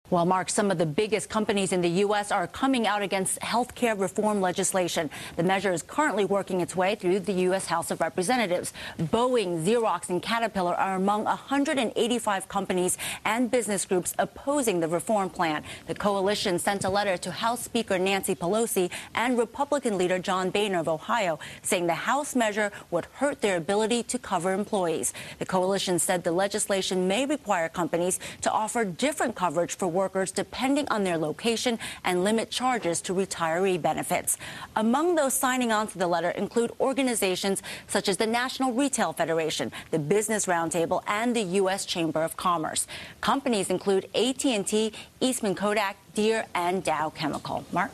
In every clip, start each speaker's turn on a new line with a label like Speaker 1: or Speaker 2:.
Speaker 1: Well, Mark, some of the biggest companies in the U.S. are coming out against health care reform legislation. The measure is currently working its way through the U.S. House of Representatives. Boeing, Xerox, and Caterpillar are among 185 companies and business groups opposing the reform plan. The coalition sent a letter to House Speaker Nancy Pelosi and Republican leader John Boehner of Ohio, saying the House measure would hurt their ability to cover employees. The coalition said the legislation may require companies to offer different coverage for workers depending on their location and limit charges to retiree benefits. Among those signing on to the letter include organizations such as the National Retail Federation, the Business Roundtable, and the U.S. Chamber of Commerce. Companies include AT&T, Eastman Kodak, Deere, and Dow Chemical. Mark?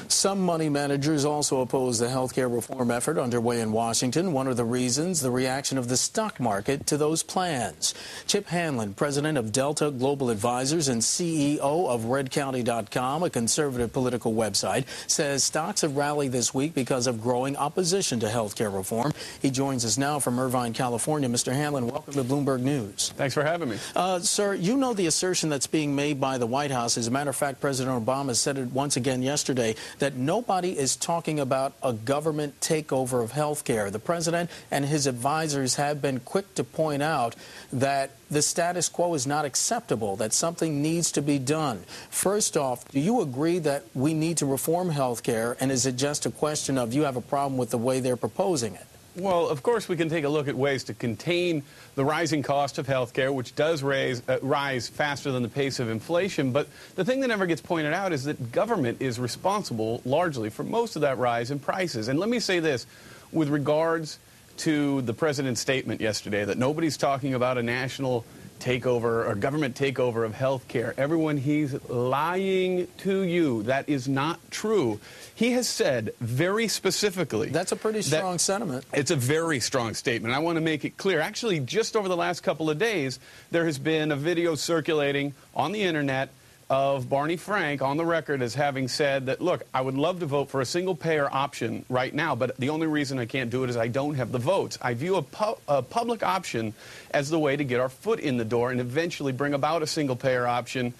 Speaker 2: Some money managers also oppose the health care reform effort underway in Washington. One of the reasons, the reaction of the stock market to those plans. Chip Hanlon, president of Delta Global Advisors and CEO of RedCounty.com, a conservative political website, says stocks have rallied this week because of growing opposition to health care reform. He joins us now from Irvine, California. Mr. Hanlon, welcome to Bloomberg News.
Speaker 3: Thanks for having me.
Speaker 2: Sir, you know the assertion that's being made by the White House. As a matter of fact, President Obama said it once again yesterday, that nobody is talking about a government takeover of health care. The president and his advisors have been quick to point out that the status quo is not acceptable, that something needs to be done. First off, do you agree that we need to reform health care, and is it just a question of you have a problem with the way they're proposing it?
Speaker 3: Well, of course, we can take a look at ways to contain the rising cost of health care, which does rise faster than the pace of inflation. But the thing that never gets pointed out is that government is responsible largely for most of that rise in prices. And let me say this, with regards to the president's statement yesterday that nobody's talking about a national takeover or government takeover of health care. Everyone, he's lying to you. That is not true. He has said very specifically.
Speaker 2: That's a pretty strong sentiment.
Speaker 3: It's a very strong statement. I want to make it clear. Actually, just over the last couple of days, there has been a video circulating on the internet of Barney Frank on the record as having said that, look, I would love to vote for a single-payer option right now, but the only reason I can't do it is I don't have the votes. I view a public option as the way to get our foot in the door and eventually bring about a single-payer option.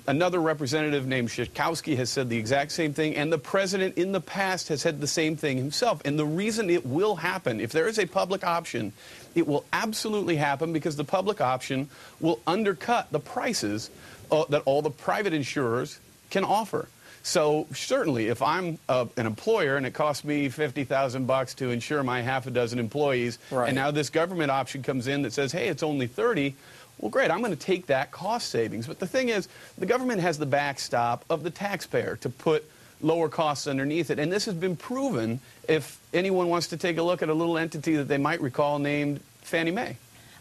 Speaker 3: Another representative named Schakowsky has said the exact same thing, and the president in the past has said the same thing himself. And the reason it will happen, if there is a public option, it will absolutely happen because the public option will undercut the prices that all the private insurers can offer. So certainly, if I'm an employer and it costs me $50,000 to insure my half a dozen employees, right, and now this government option comes in that says, hey, it's only 30, well, great, I'm going to take that cost savings. But the thing is, the government has the backstop of the taxpayer to put lower costs underneath it. And this has been proven if anyone wants to take a look at a little entity that they might recall named Fannie Mae.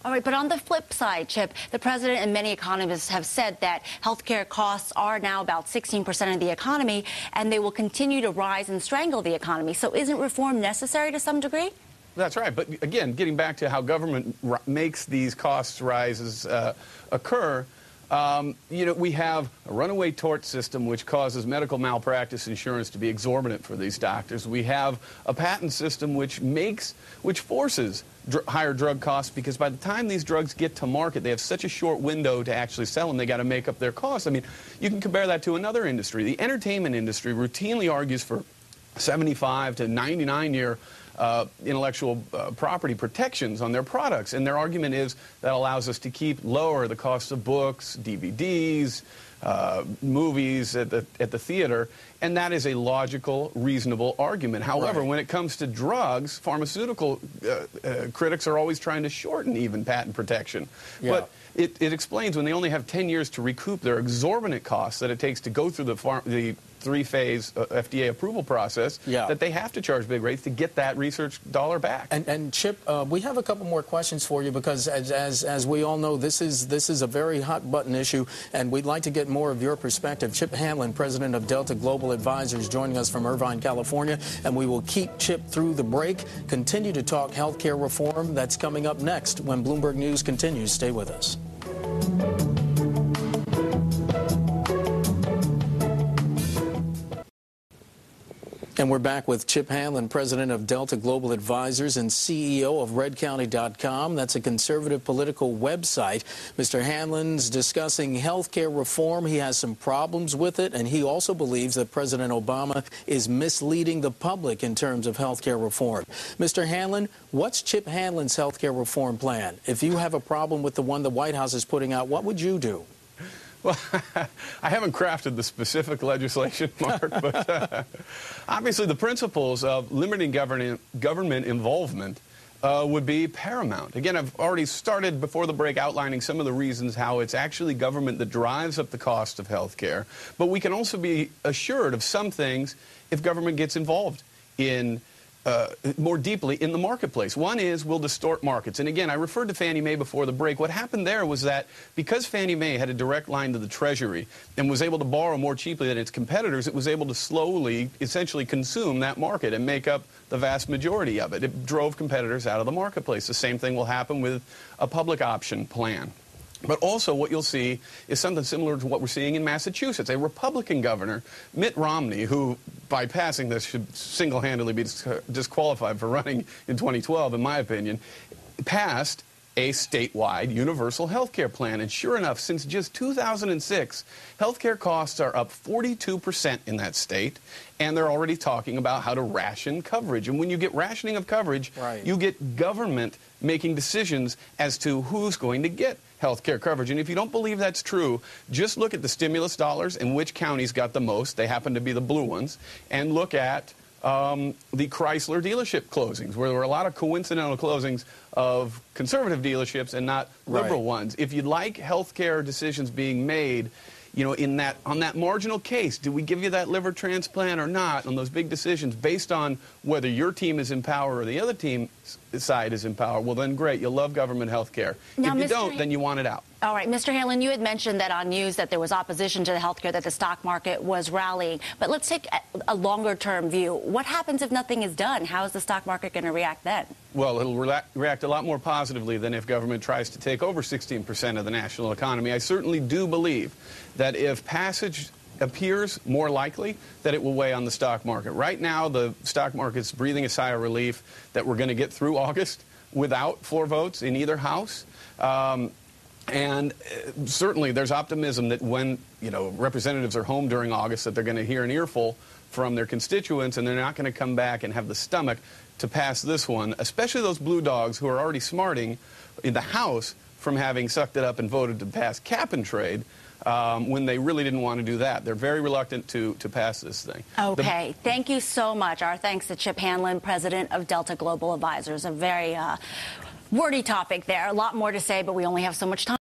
Speaker 1: All right, but on the flip side, Chip, the president and many economists have said that healthcare costs are now about 16% of the economy, and they will continue to rise and strangle the economy. So isn't reform necessary to some degree?
Speaker 3: That's right. But again, getting back to how government makes these cost rises occur, we have a runaway tort system which causes medical malpractice insurance to be exorbitant for these doctors. We have a patent system which forces higher drug costs because by the time these drugs get to market, they have such a short window to actually sell them, they got to make up their costs. I mean, you can compare that to another industry. The entertainment industry routinely argues for 75 to 99-year intellectual property protections on their products. And their argument is that allows us to lower the cost of books, DVDs, movies at the theater. And that is a logical, reasonable argument. However, right, when it comes to drugs, pharmaceutical critics are always trying to shorten even patent protection. Yeah. But it explains when they only have 10 years to recoup their exorbitant costs that it takes to go through the three-phase FDA approval process, yeah, that they have to charge big rates to get that research dollar back.
Speaker 2: And Chip, we have a couple more questions for you because as we all know, this is a very hot-button issue, and we'd like to get more of your perspective. Chip Hanlon, president of Delta Global Advisors, joining us from Irvine, California, and we will keep Chip through the break. Continue to talk health care reform. That's coming up next when Bloomberg News continues. Stay with us. And we're back with Chip Hanlon, president of Delta Global Advisors and CEO of RedCounty.com. That's a conservative political website. Mr. Hanlon's discussing health care reform. He has some problems with it, and he also believes that President Obama is misleading the public in terms of health care reform. Mr. Hanlon, what's Chip Hanlon's health care reform plan? If you have a problem with the one the White House is putting out, what would you do?
Speaker 3: Well, I haven't crafted the specific legislation, Mark, but obviously the principles of limiting government involvement would be paramount. Again, I've already started before the break outlining some of the reasons how it's actually government that drives up the cost of health care, but we can also be assured of some things if government gets involved in more deeply in the marketplace. One is we'll distort markets. And again, I referred to Fannie Mae before the break. What happened there was that because Fannie Mae had a direct line to the Treasury and was able to borrow more cheaply than its competitors, it was able to slowly, essentially consume that market and make up the vast majority of it. It drove competitors out of the marketplace. The same thing will happen with a public option plan. But also what you'll see is something similar to what we're seeing in Massachusetts. A Republican governor, Mitt Romney, who by passing this should single-handedly be disqualified for running in 2012, in my opinion, passed a statewide universal health care plan. And sure enough, since just 2006, health care costs are up 42% in that state, and they're already talking about how to ration coverage. And when you get rationing of coverage, you get government making decisions as to who's going to get health care coverage. And if you don't believe that's true, just look at the stimulus dollars and which counties got the most. They happen to be the blue ones. And look at the Chrysler dealership closings, where there were a lot of coincidental closings of conservative dealerships and not liberal ones. If you'd like health care decisions being made, you know, on that marginal case, do we give you that liver transplant or not, on those big decisions based on whether your team is in power or the other team side is in power, well then great, you'll love government health care. If you don't, then you want it out.
Speaker 1: All right, Mr. Hanlon, you had mentioned that on news that there was opposition to the health care, that the stock market was rallying. But let's take a longer-term view. What happens if nothing is done? How is the stock market going to react then?
Speaker 3: Well, it'll react a lot more positively than if government tries to take over 16% of the national economy. I certainly do believe that if passage appears more likely, that it will weigh on the stock market. Right now, the stock market's breathing a sigh of relief that we're going to get through August without floor votes in either house. And certainly there's optimism that when, you know, representatives are home during August, that they're going to hear an earful from their constituents, and they're not going to come back and have the stomach to pass this one, especially those blue dogs who are already smarting in the House from having sucked it up and voted to pass cap and trade when they really didn't want to do that. They're very reluctant to pass this thing.
Speaker 1: Okay. Thank you so much. Our thanks to Chip Hanlon, president of Delta Global Advisors. A very wordy topic there. A lot more to say, but we only have so much time.